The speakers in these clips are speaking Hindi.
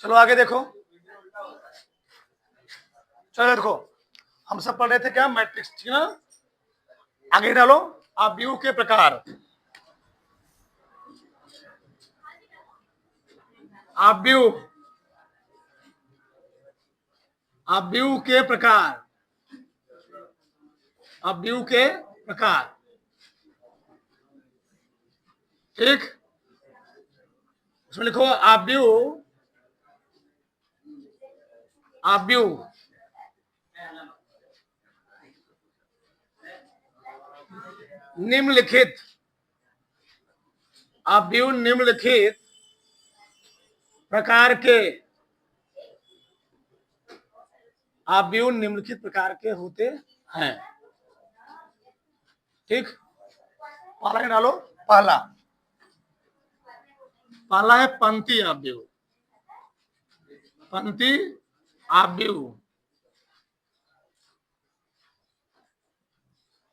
चलो आगे देखो। चलो देखो, हम सब पढ़ रहे थे क्या, मैट्रिक्स, ठीक ना। आगे डालो, आव्यूह के प्रकार। आव्यूह, आव्यूह के प्रकार, आव्यूह के प्रकार, ठीक। उसमें लिखो आव्यूह, आव्यूह निम्नलिखित, आव्यूह निम्नलिखित प्रकार के, आव्यूह निम्नलिखित प्रकार के होते हैं, ठीक। पहला ही डालो, पहला, पहला है पंक्ति आव्यूह, पंक्ति आव्यूह,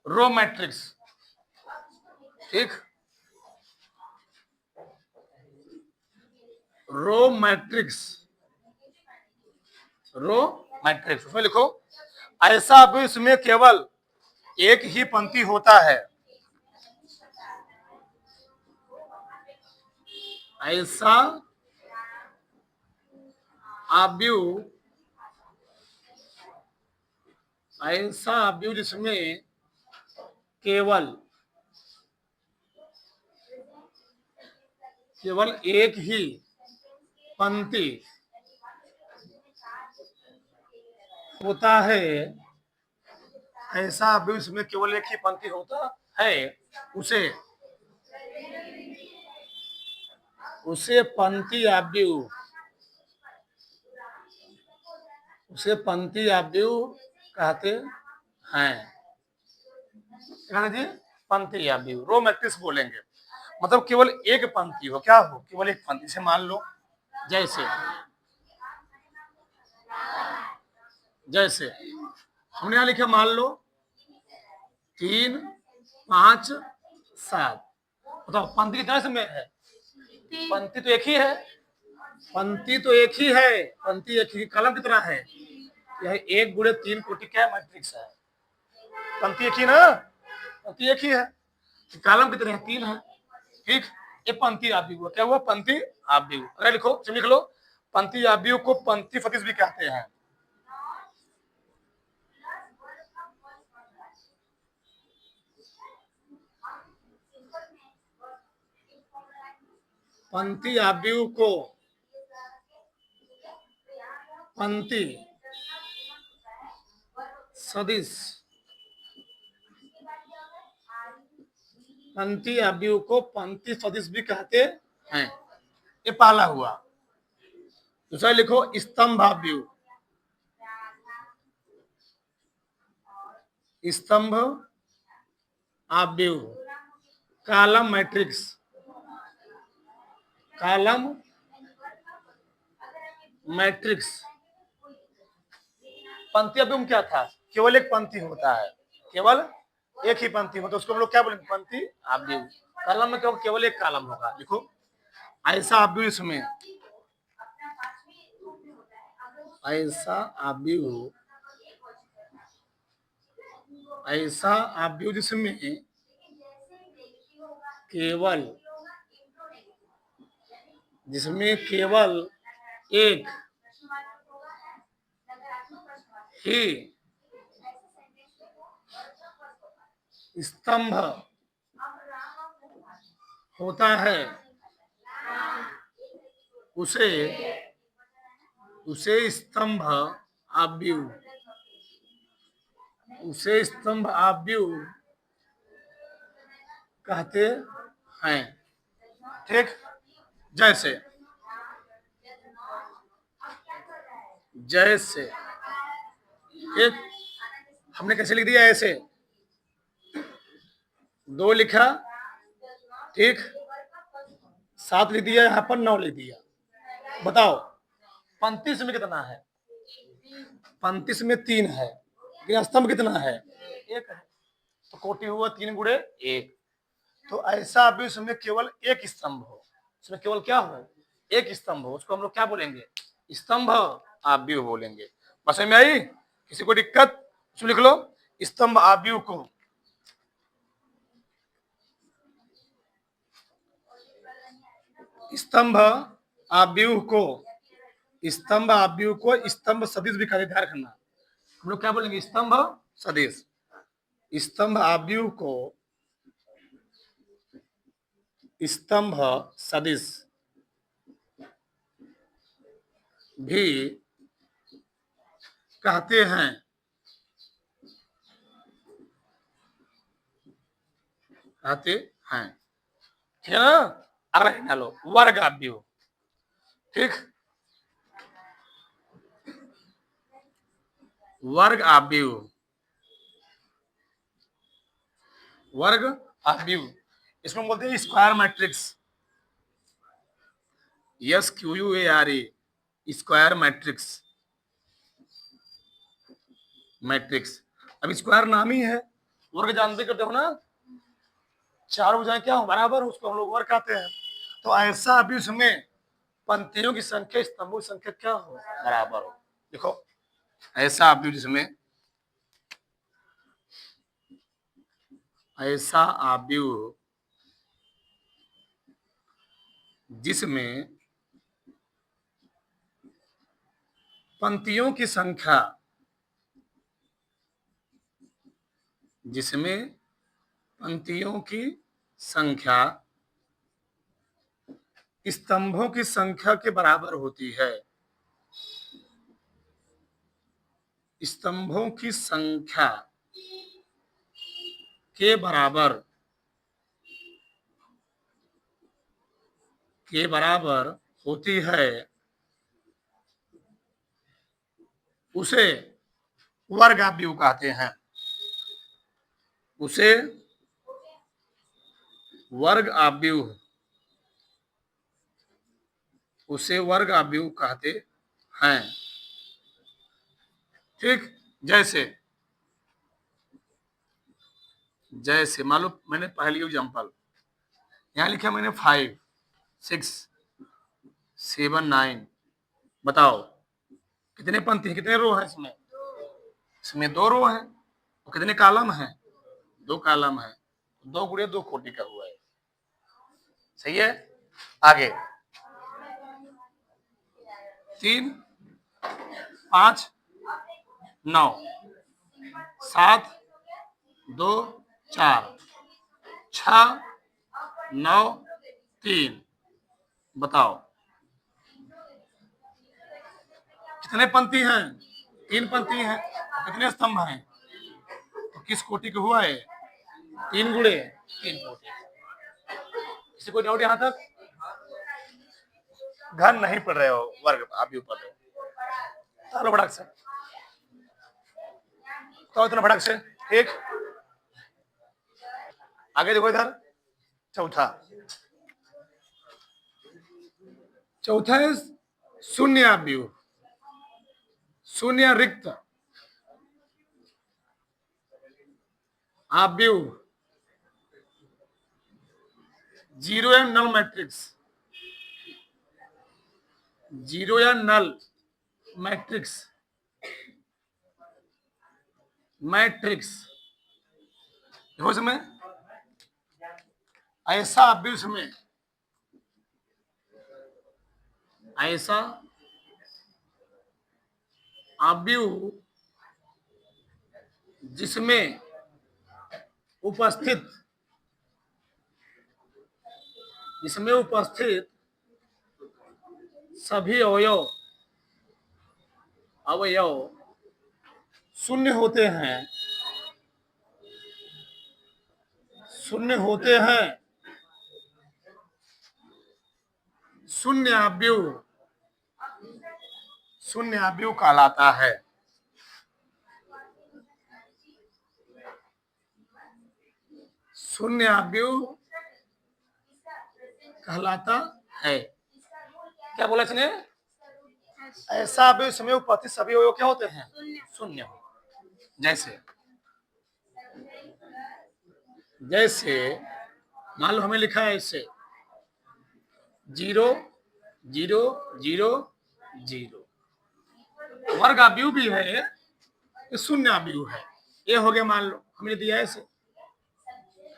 रो मैट्रिक्स, ठीक। रो मैट्रिक्स, रो मैट्रिक्स, उसमें लिखो ऐसा आव्यूह इसमें केवल एक ही पंक्ति होता है, ऐसा आव्यूह, ऐसा आव्यूह जिसमें केवल, केवल एक ही पंक्ति होता है, ऐसा आव्यूह इसमें केवल एक ही पंक्ति होता है, उसे, उसे पंक्ति आव्यूह, उसे पंक्ति आव्यूह कहते हैं, कहना जी, पंक्ति आव्यूह, रो मैट्रिक्स बोलेंगे, मतलब केवल एक पंक्ति हो, क्या हो, केवल एक पंक्ति। से मान लो, जैसे, जैसे हमने यहां लिखा, मान लो 3 5 7, बताओ पंक्ति कितना समय है, पंक्ति तो एक ही है, पंक्ति तो एक ही है, पंक्ति एक ही, कलम कितना है, यह 1 गुणे 3 कोटि क्या मैट्रिक्स है, पंक्ति एक ही ना, पंक्ति एक ही है, कॉलम कितने हैं, 3 है, ठीक। ये पंक्ति आव्यूह हुआ, क्या हुआ, पंक्ति आव्यूह। अगर लिखो, लिख लो, पंक्ति आव्यूह को पंक्ति सदिश भी कहते हैं, पंक्ति आव्यूह को पंक्ति सदिश, पंक्ति आव्यूह को पंक्ति सदिश भी कहते हैं, ये पहला हुआ। दूसरा लिखो स्तंभ आव्यूह, स्तंभ आव्यूह, कॉलम मैट्रिक्स, कॉलम मैट्रिक्स। पंक्ति आव्यूह में क्या था, केवल एक पंक्ति होता है, केवल एक ही पंक्ति होता है, उसको हम लोग क्या बोलेंगे, पंक्ति आव्यूह। कॉलम में केवल एक कॉलम होगा, लिखो ऐसा आव्यूह इसमें, ऐसा आव्यूह, ऐसा आव्यूह जिसमें केवल, जिसमें केवल एक ही स्तंभ होता है, उसे, उसे स्तंभ आव्यूह, उसे स्तंभ आव्यूह कहते हैं, ठीक। जैसे, जैसे, ठीक, हमने कैसे लिख दिया, ऐसे 2 लिखा, ठीक, 7 लिख दिया, यहाँ पर 9 लिख दिया। बताओ पंक्ति में कितना है, पंक्ति में 3 है, लेकिन स्तंभ कितना है, 1 है, तो कोटि हुआ 3 गुणे 1। तो ऐसा आव्यूह इसमें केवल एक स्तंभ हो, इसमें केवल क्या हो, एक स्तंभ हो, उसको हम लोग क्या बोलेंगे, स्तंभ आव्यूह बोलेंगे। बस में आई? किसी को दिक्कत? लिख लो स्तंभ आव्यूह को। स्तंभ आव्यूह को स्तंभ सदिश भी कहते, ध्यान रखना। हम लोग क्या बोलेंगे? स्तंभ सदिश। स्तंभ आव्यूह को स्तंभ सदिश भी कहते हैं। ठीक है ना? अगला हिंट लो, वर्ग आव्यूह। ठीक, वर्ग आव्यूह। वर्ग आव्यूह इसमें बोलते हैं square matrix. SQUARE, square matrix. अब स्क्वायर नाम ही है, वर्ग जानते करते हो ना, चार भुजाएं क्या हो बराबर, उसको हम लोग वर्ग कहते हैं। तो ऐसा अभी उसमें पंक्तियों की संख्या स्तंभों की संख्या क्या हो बराबर हो। देखो ऐसा अभी जिसमें ऐसा आव्यूह जिसमें पंक्तियों की संख्या स्तंभों की संख्या के बराबर होती है। स्तंभों की संख्या के बराबर होती है, उसे वर्ग आव्यूह कहते हैं। उसे वर्ग आव्यूह कहते हैं। ठीक, जैसे मान लो मैंने पहली एग्जांपल यहां लिखा, मैंने 5 6 7 9। बताओ कितने पंक्ति है, कितने रो है इसमें 2 रो है। और कितने कॉलम है? 2 कॉलम है। 2 गुणे 2 कोटि का हुआ है। सही है। आगे 3 5 9 7 2 4 6 9 3। बताओ कितने पंक्ति हैं? 3 पंक्ति हैं। कितने स्तंभ हैं? तो किस कोटि का हुआ है? 3 गुणे 3 कोटि। किसी को डाउट यहां तक? घर नहीं पढ़ रहे हो, वर्ग आप ऊपर रहे हो। चलो भड़क से तो इतना भड़क से। ठीक, आगे देखो इधर। चौथा है शून्य आव्यूह। शून्य रिक्त आव्यूह, जीरो या नल मैट्रिक्स। जीरो या नल मैट्रिक्स देखो इसमें ऐसा आव्यूह में ऐसा आव्यूह जिसमें उपस्थित सभी अवयव शून्य होते हैं। शून्य आव्यूह कहलाता है। शून्य आव्यूह कहलाता है। क्या बोला इसने? ऐसा आव्यूह इसमें उपस्थित सभी अवयव क्या होते हैं? शून्य। जैसे मान लो हमें लिखा है ऐसे 0 0 0 0। वर्ग अवयव भी है, ये शून्य अवयव है। ये हो गया, मान लो हमने दिया ऐसे,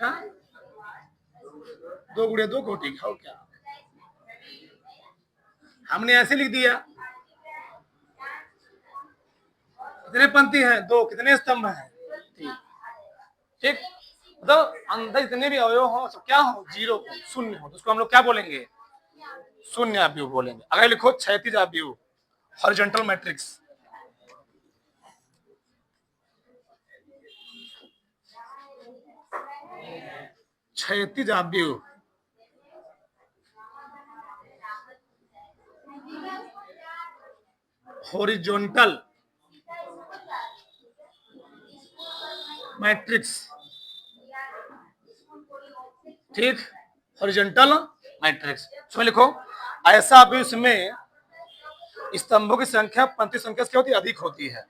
हाँ? 2 गुणे 2 कोटि खाओ क्या, हमने ऐसे लिख दिया। कितने पंक्ति है? 2। कितने स्तंभ है? 3। ठीक, तो अंदर जितने भी अवयव हो तो क्या हो? 0 हो, शून्य हो, तो उसको हम लोग क्या बोलेंगे? शून्य अवयव बोलेंगे। अगर लिखो क्षैतिज अवयव, हॉरिजॉन्टल मैट्रिक्स, क्षैतिज अवयव, हॉरिजॉन्टल मैट्रिक्स, ठीक, हॉरिजॉन्टल मैट्रिक्स। इसमें लिखो ऐसा अवयव जिसमें स्तंभों की संख्या पंक्ति संख्या से क्या होती है? अधिक होती है।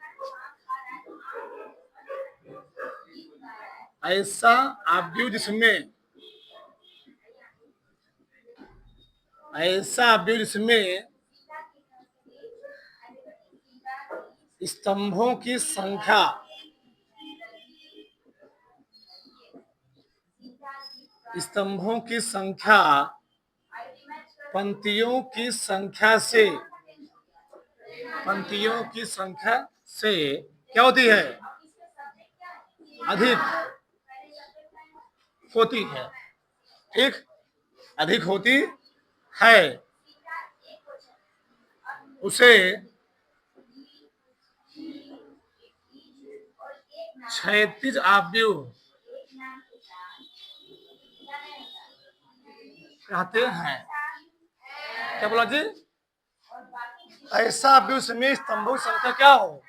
ऐसा अवयव जिसमें, ऐसा अवयव जिसमें स्तंभों की संख्या पंक्तियों की संख्या से क्या होती है? अधिक होती है। ठीक, अधिक होती है, उसे क्षैतिज अवयव कहते हैं। क्या बोला जी? ऐसा अवयव में स्तंभों की संख्या क्या हो?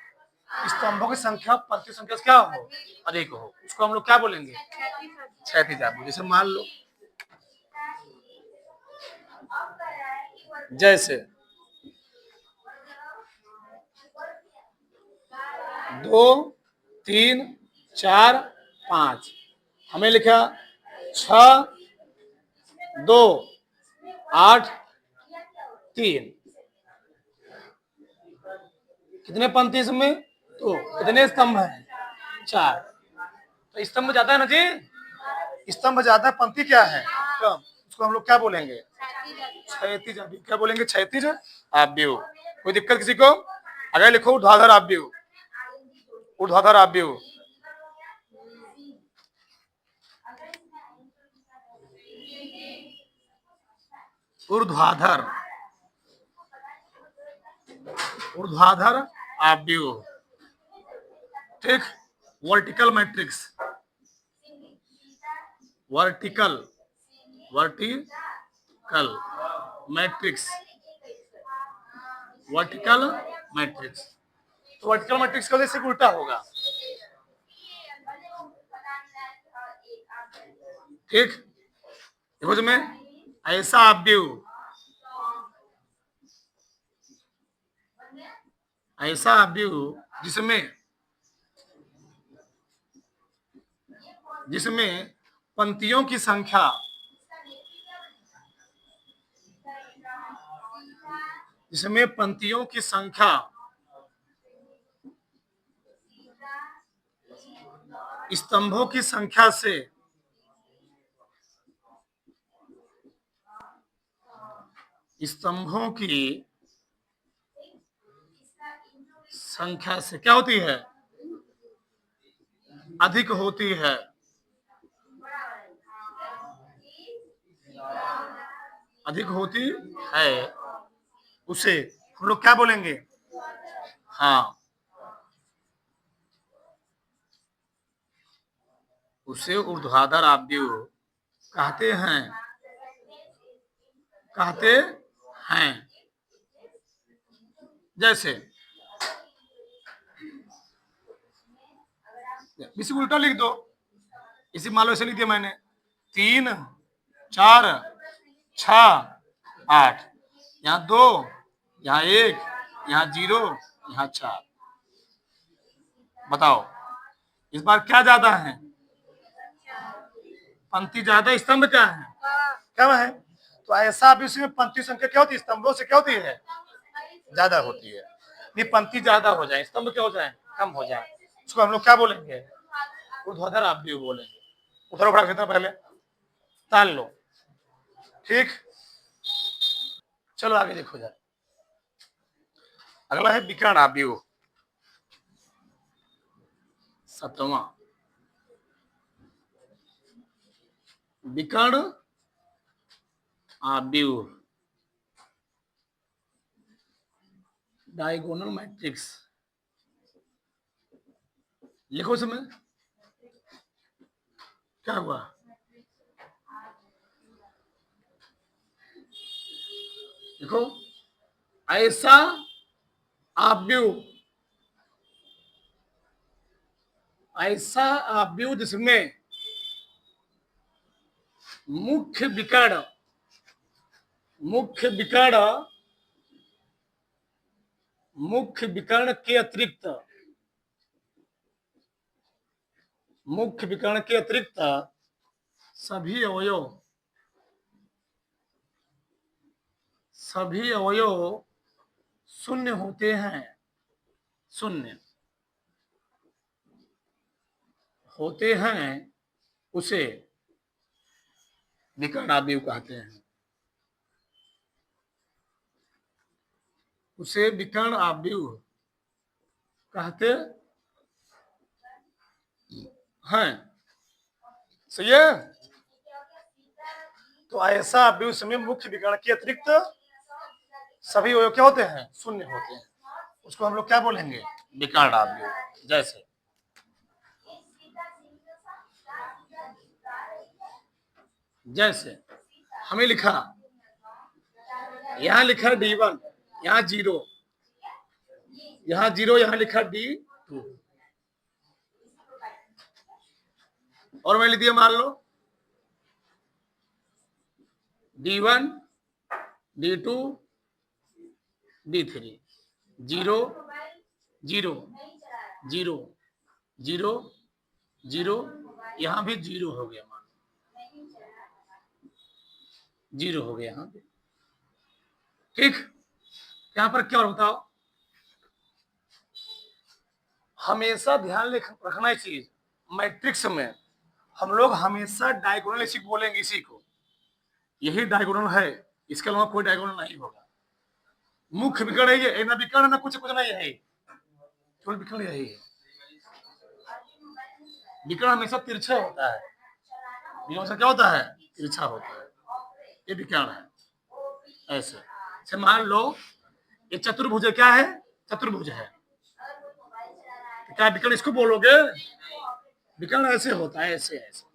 स्तंभों की संख्या पंक्ति संख्या से क्या हो? अधिक हो, उसको हम लोग क्या बोलेंगे? क्षैतिज अवयव। जैसे मान लो, जैसे 2 3 4 5, हमें लिखा 6 2 8 3। कितने पंक्ति इसमें? तो कितने स्तंभ है? 4। तो स्तंभ ज्यादा है ना जी, स्तंभ ज्यादा, पंक्ति क्या है? कम। उसको हम लोग क्या बोलेंगे? क्षैतिज अवयव। क्या बोलेंगे? क्षैतिज अवयव। कोई दिक्कत किसी को? अगर लिखो ऊर्ध्वाधर अवयव, ऊर्ध्वाधर अवयव, ऊर्ध्वाधर अवयव, ठीक, vertical matrix, vertical matrix, vertical matrix. तो वर्टिकल मैट्रिक्स का जैसे उल्टा होगा, ठीक। देखो इसमें ऐसा अवयव, ऐसा अवयव जिसमें पंक्तियों की संख्या स्तंभों की संख्या से क्या होती है? अधिक होती है। उसे हम लोग क्या बोलेंगे? हाँ, उसे ऊर्ध्वाधर अवयव कहते हैं। जैसे इसी उल्टा लिख दो, इसी मान लो ऐसे लिख दिया मैंने, 3 4 6 8, यहाँ 2, यहाँ 1, यहाँ 0, यहाँ 4। बताओ इस बार क्या ज्यादा है? पंक्ति ज्यादा, स्तंभ क्या है? कम है। तो ऐसा भी उसमें पंक्ति संख्या क्या होती है? स्तंभों से क्या होती है? ज्यादा होती है। ये पंक्ति ज्यादा हो जाए, स्तंभ क्या हो जाए, कम हो जाए, उसको हम लोग क्या बोलेंगे, ऊर्ध्वाधर आव्यूह बोलेंगे। उधर बढ़ा कितना पहले ताल लो, ठीक। चलो आगे देखो जाए, अगला है विकर्ण आव्यूह, सतवां विकर्ण आव्यूह, डायगोनल मैट्रिक्स। लिखो इसमें क्या हुआ, देखो ऐसा आव्यूह, ऐसा आव्यूह जिसमें मुख्य विकर्ण, मुख्य विकर्ण, मुख्य विकर्ण के अतिरिक्त, मुख्य विकर्ण के अतिरिक्त सभी अवयव, सभी अवयव शून्य होते हैं, शून्य होते हैं, उसे विकर्ण आव्यूह कहते हैं, उसे विकर्ण आव्यूह कहते हैं। सही है। तो ऐसा आव्यूह में मुख्य विकर्ण के अतिरिक्त सभी अवयव क्या होते हैं, शून्य होते हैं, उसको हम लोग क्या बोलेंगे, विकर्ण आव्यूह। जैसे जैसे हमें लिखा, यहां लिखा D1, यहां 0, यहां 0, यहां लिखा D2, और मैं लिख दिया मान लो D1, D2, D3, 0 0 0 0 0, यहां भी 0 हो गया, मान 0 हो गया यहां पे, ठीक। यहां पर क्या बताओ, हमेशा ध्यान रखना इस चीज, मैट्रिक्स में हम लोग हमेशा डायगोनल इसी को बोलेंगे, इसी को, यही डायगोनल है, इसके अलावा कोई डायगोनल नहीं होगा। मुख्य विकर्ण है ये, ना विकर्ण ना कुछ कुछ नहीं है, केवल विकर्ण यही है। विकर्ण हमेशा तिरछा होता है, हमेशा क्या होता है, तिरछा होता है, ये विकर्ण है। ऐसे मान लो ये चतुर्भुज क्या है, चतुर्भुज है, तो क्या विकर्ण इसको बोलोगे, विकर्ण ऐसे होता है, ऐसे ऐसे।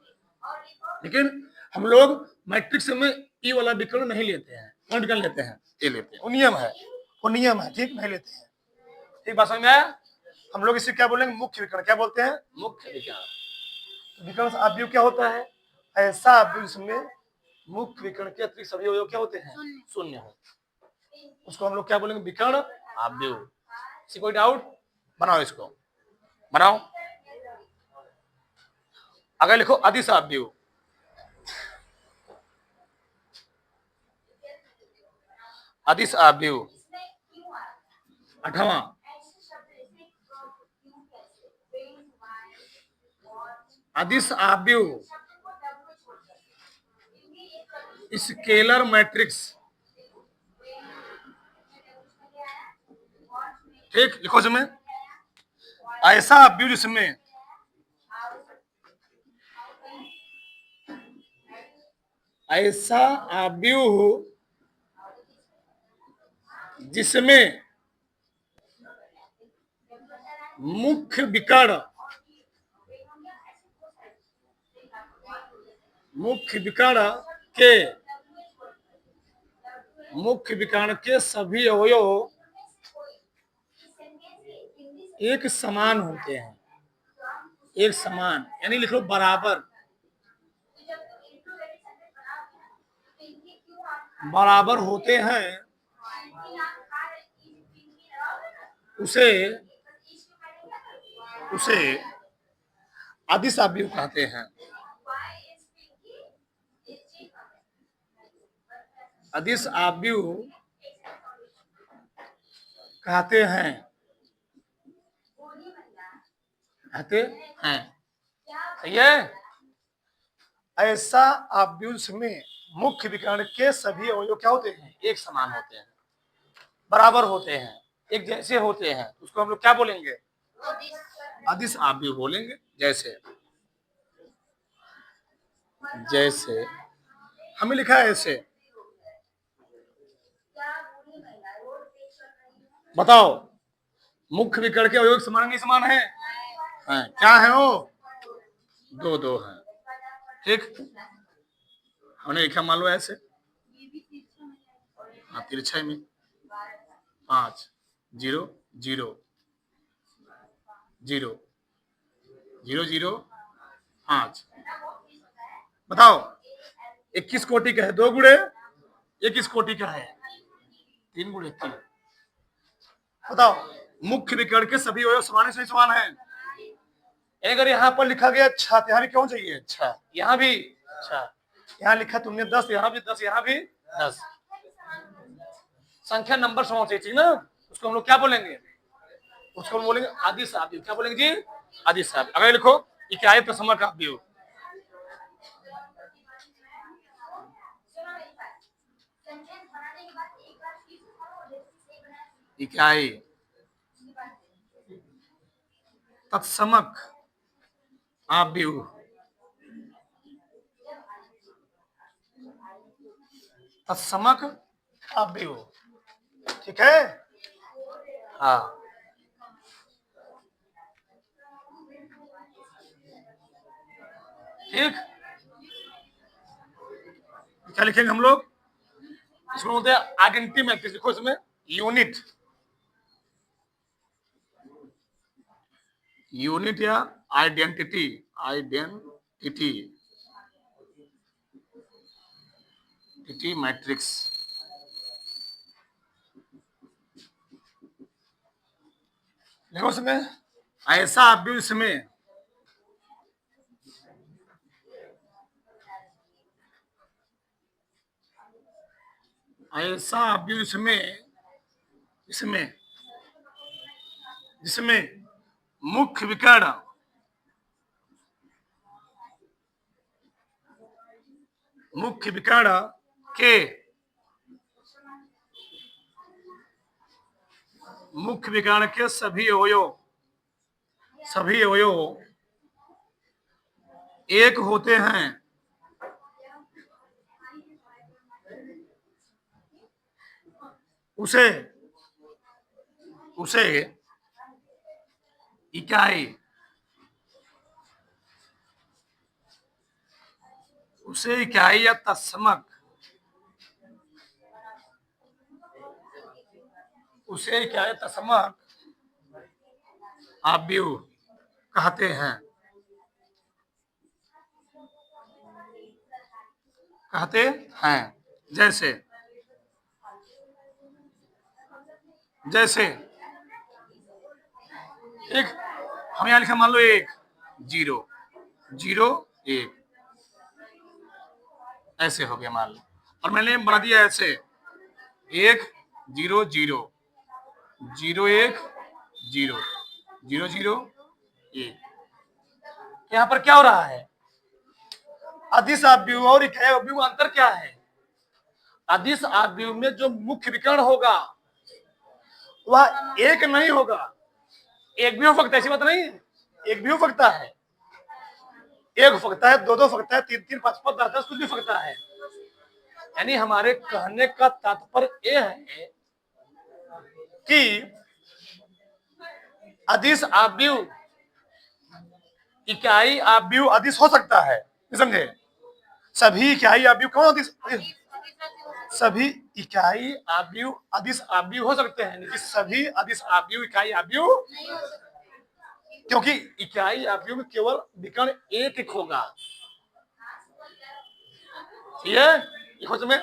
लेकिन हम लोग मैट्रिक्स में ई वाला विकर्ण नहीं लेते हैं, कौन विकर्ण लेते हैं, ये लेते हैं, वो नियम है, वो नियम है, ठीक, नहीं लेते हैं, ठीक। बात समझ में आया। हम लोग इसे क्या बोलेंगे, मुख्य विकर्ण, क्या बोलते हैं, मुख्य विकर्ण। विकर्ण आव्यूह क्या होता है, ऐसा आव्यूह जिसमें मुख्य विकर्ण के अतिरिक्त सभी अवयव क्या होते हैं, शून्य होते, उसको हम लोग क्या बोलेंगे, विकर्ण आव्यूह। इसे कोई डाउट, बनाओ इसको, बनाओ। अगर लिखो अदिश आव्यूह, अदिश आव्यूह, 8वां अदिश आव्यूह, स्केलर मैट्रिक्स, ठीक। लिखो इसमें ऐसा आव्यूह जिसमें ऐसा आव्यूह जिसमें मुख्य विकर्ण, मुख्य विकर्ण के, मुख्य विकर्ण के सभी अवयव एक समान होते हैं, एक समान, यानी लिख लो बराबर, बराबर होते हैं, उसे उसे अदिश आव्यूह कहते हैं, अदिश आव्यूह कहते हैं। कहते हैं। सही है। ऐसा आव्यूह में मुख्य विकर्ण के सभी अवयव क्या होते हैं? एक समान होते हैं, बराबर होते हैं, एक जैसे होते हैं। उसको हम लोग क्या बोलेंगे? अदिश आव्यूह बोलेंगे। जैसे जैसे हमें लिखा है ऐसे, बताओ मुख्य विकर्ण के अवयव समान नहीं समान है? क्या है वो? दो दो है। ठीक, हमने लिखा मान लो ऐसे, हाँ तिरछे में 5 0 0 0 0 0 5। बताओ 21 कोटि का है, 2 गुणे 21 कोटि का है, 3 गुणे 3। बताओ मुख्य विकर्ण के सभी अवयव समान से समान है। अगर यहाँ पर लिखा गया 6 तो यहाँ भी क्यों चाहिए 6? यहाँ भी 6, यहाँ लिखा तुमने 10, यहाँ भी 10, यहाँ भी 10। संख्या नंबर समान चाहिए ना, उसको हम लोग क्या बोलेंगे? उसको हम बोलेंगे अदिश आव्यूह। क्या बोलेंगे जी? अदिश आव्यूह। अगर लिखो इकाई तत्समक आव्यूह, इकाई तत्समक आव्यूह, तत्समक आव्यूह। ठीक है। हाँ, ठीक। क्या लिखेंगे हम लोग? इसमें बोलते हैं आइडेंटिटी मैट्रिक्स। लिखो इसमें यूनिट, यूनिट या आइडेंटिटी, आइडेंटिटी मैट्रिक्स। देखो इसमें ऐसा आव्यूह, इसमें ऐसा आव्यूह इसमें जिसमें मुख्य विकर्ण के मुख्य विकर्ण के सभी अवयव एक होते हैं, उसे इकाई या तत्समक आव्यूह कहते हैं। जैसे एक हम यहाँ लिखा मान लो 1 0 0 1, ऐसे हो गया मान लो। और मैंने बना दिया ऐसे 1 0 0 0 1 0 0 0 1। यहाँ पर क्या हो रहा है? अदिश आव्यूह और इकाई आव्यूह में अंतर क्या है? अदिश आव्यूह में जो मुख्य विकर्ण होगा वह एक नहीं होगा, एक भी हो सकता है, ऐसी बात नहीं है। एक भी हो सकता है, एक हो सकता है, दो हो सकता है, 3 3 5 5 10 10 कुछ भी हो सकता है। यानी हमारे कहने का तात्पर्य यह है कि अदिश आव्यूह इकाई आव्यूह अदिश हो सकता है, समझे? सभी इकाई आव्यूह कौन अदिश? सभी इकाई आव्यूह अदिश आव्यूह हो सकते हैं, लेकिन सभी अदिश आव्यूह इकाई आव्यूह, क्योंकि इकाई आव्यूह में केवल विकर्ण एक एक होगा। ठीक है, लिखो तुम्हें,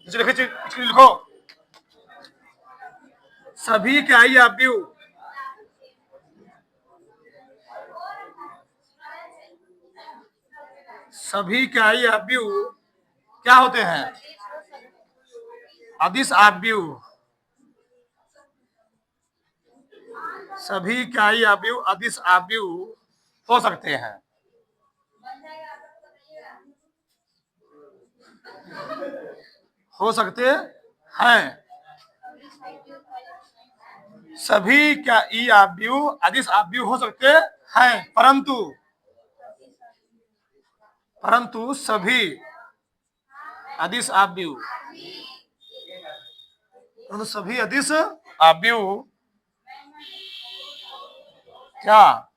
लिखो सभी इकाई आव्यूह क्या होते हैं? अदिश आव्यूह सभी इकाई अवयव अदिश अवयव हो सकते हैं। हो सकते हैं। सभी इकाई अवयव अदिश अवयव हो सकते हैं, परंतु सभी अदिश अवयव सभी अदिश अवयव क्या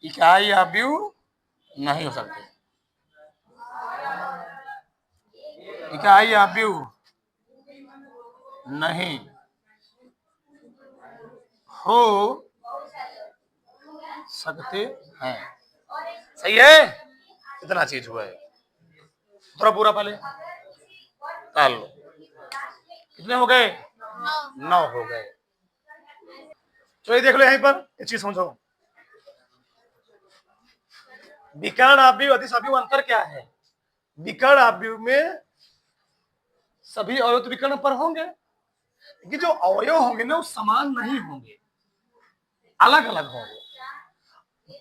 इकाई अवयव नहीं हो सकते। इकाई अवयव नहीं हो सकते हैं। सही है, इतना चीज हुआ है। थोड़ा पूरा पहले ताल लो। कितने हो गए? 9 हो गए। तो ये देख लो, यहीं पर ये चीज समझो। विकर्ण अवयव अदिश अवयव अंतर क्या है? विकर्ण अवयव में सभी अवयव तो विकर्ण पर होंगे, लेकिन जो अवयव होंगे ना वो समान नहीं होंगे, अलग अलग होंगे।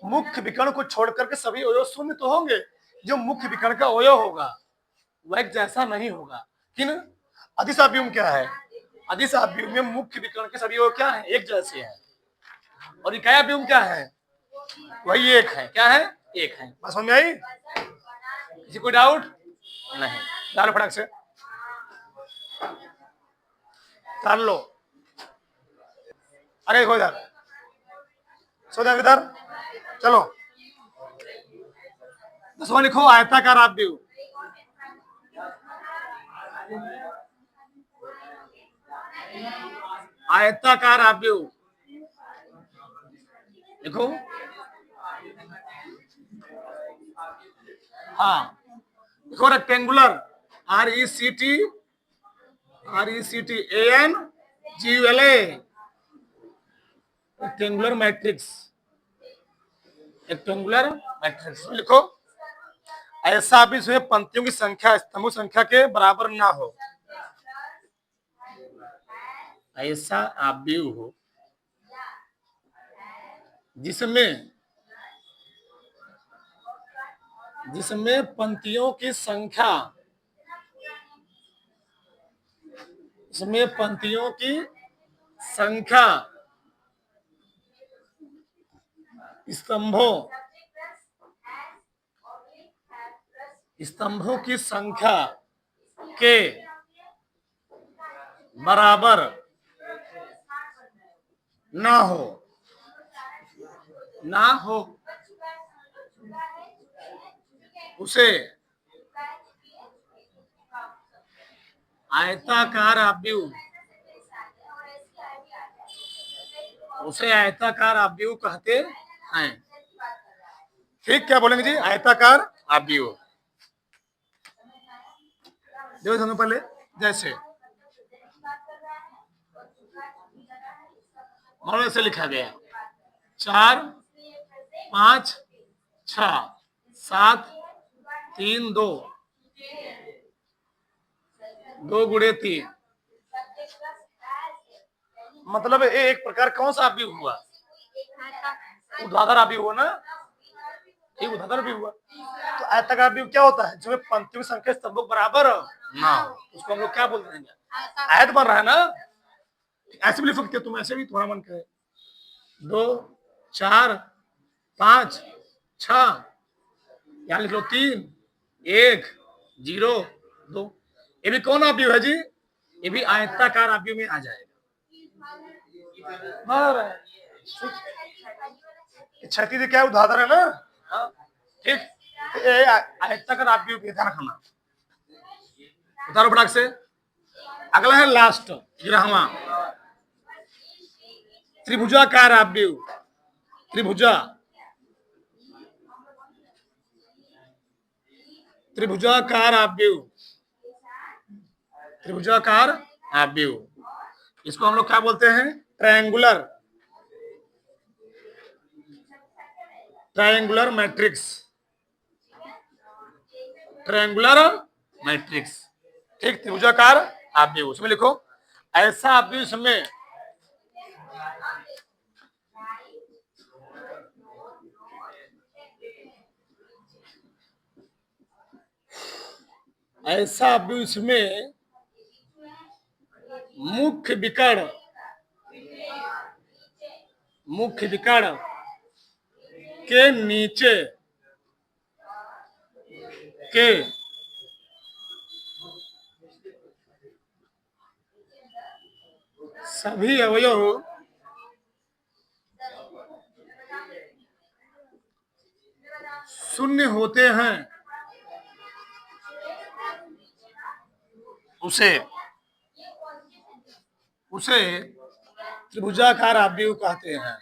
मुख्य विकर्ण को छोड़ करके सभी अवयव शून्य तो होंगे। जो मुख्य विकर्ण का अवयव होगा वह एक जैसा नहीं होगा। लेकिन अदिश अवयव क्या है? अदिश अवयव में मुख्य विकर्ण के सभी अवयव क्या है? एक जैसे हैं। और इकाई अवयव क्या है? वही एक है। क्या है? एक है। बस समझ में आई? किसी कोई डाउट नहीं? डालो फटाक से, डाल लो। अरे देखो इधर, सो जाओ इधर, चलो 10वां लिखो, आयताकार अवयव। आयताकार अवयव लिखो। हाँ देखो, rectangular RECTANGULA rectangular matrix. Rectangular matrix लिखो। ऐसा भी इसमें पंक्तियों की संख्या स्तंभों संख्या के बराबर ना हो। ऐसा अवयव हो जिसमें पंक्तियों की संख्या स्तंभों की संख्या के बराबर ना हो उसे आयताकार अवयव कहते हैं। ठीक, क्या बोलेंगे जी? आयताकार अवयव। देखो दोनों पहले, जैसे मान लो ऐसे लिखा गया 4 5 6 7 3 2 2 गुणे 3, मतलब ये एक प्रकार कौन सा अवयव हुआ? ऊर्ध्वाधर अवयव हुआ ना? ठीक, ऊर्ध्वाधर अवयव हुआ। तो आयताकार अवयव क्या होता है? जिसमें पंक्तियों की संख्या स्तंभों बराबर ना हो, उसको हम लोग क्या बोलते हैं? आयत बन रहा है ना? ऐसे भी लिख सकते हो तुम, ऐसे भी तुम्हारा मन करे। 2 4 5 6, यहाँ लिख लो 3 1 0 2। ये भी कौन अवयव है जी? ये भी आयताकार अवयव में आ जाएगा। क्षैतिज क्या ऊर्ध्वाधर है ना? हाँ ठीक, आयताकार अवयव भी ध्यान रखना। उतारो फटाक से। अगला है लास्ट 11वां, त्रिभुजाकार अवयव। त्रिभुजाकार अवयव, इसको हम लोग क्या बोलते हैं? Triangular matrix. ठीक, त्रिभुजाकार अवयव। उसमें लिखो ऐसा अवयव जिसमें ऐसा भी इसमें मुख्य विकर्ण के नीचे के सभी अवयव शून्य होते हैं उसे त्रिभुजाकार आव्यूह कहते हैं।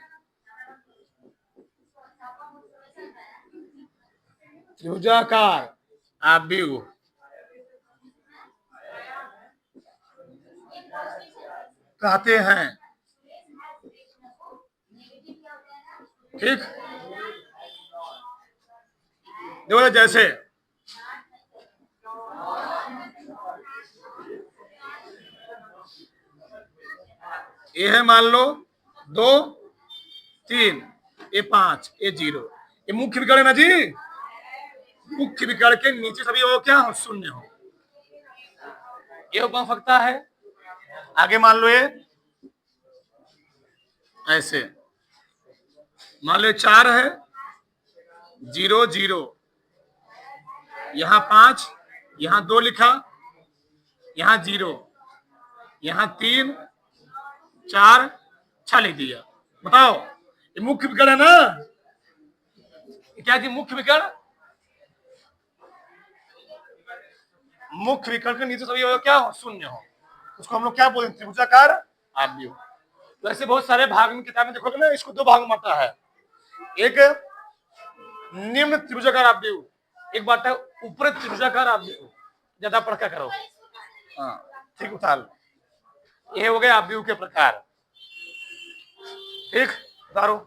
त्रिभुजाकार आव्यूह कहते हैं। ठीक, देखो जैसे ये है, मान लो 2 3, ये 5, ये 0, ये मुख्य विकर्ण है ना जी। मुख्य विकर्ण के नीचे सभी वो क्या हो, शून्य हो, ये बन सकता है। आगे मान लो ये ऐसे, मान लो 4 है, 0 0, यहाँ 5, यहाँ 2 लिखा, यहाँ 0, यहाँ 3 4 6 लिख दिया। बताओ ये मुख्य विकर्ण है ना, क्या जी मुख्य विकर्ण। मुख्य विकर्ण के नीचे सभी क्या हो, शून्य हो, उसको हम लोग क्या बोलते हैं, त्रिभुजाकार आव्यूह। तो ऐसे बहुत सारे भाग में किताब में देखोगे ना, इसको 2 भाग में बांटा है, एक निम्न त्रिभुजाकार आव्यूह, एक बात है ऊपर त्रिभुजाकार आव्यूह। ज्यादा पढ़ क्या करो, हाँ ठीक उतार। ये हो गए आव्यूह के प्रकार। ठीक, उतारो।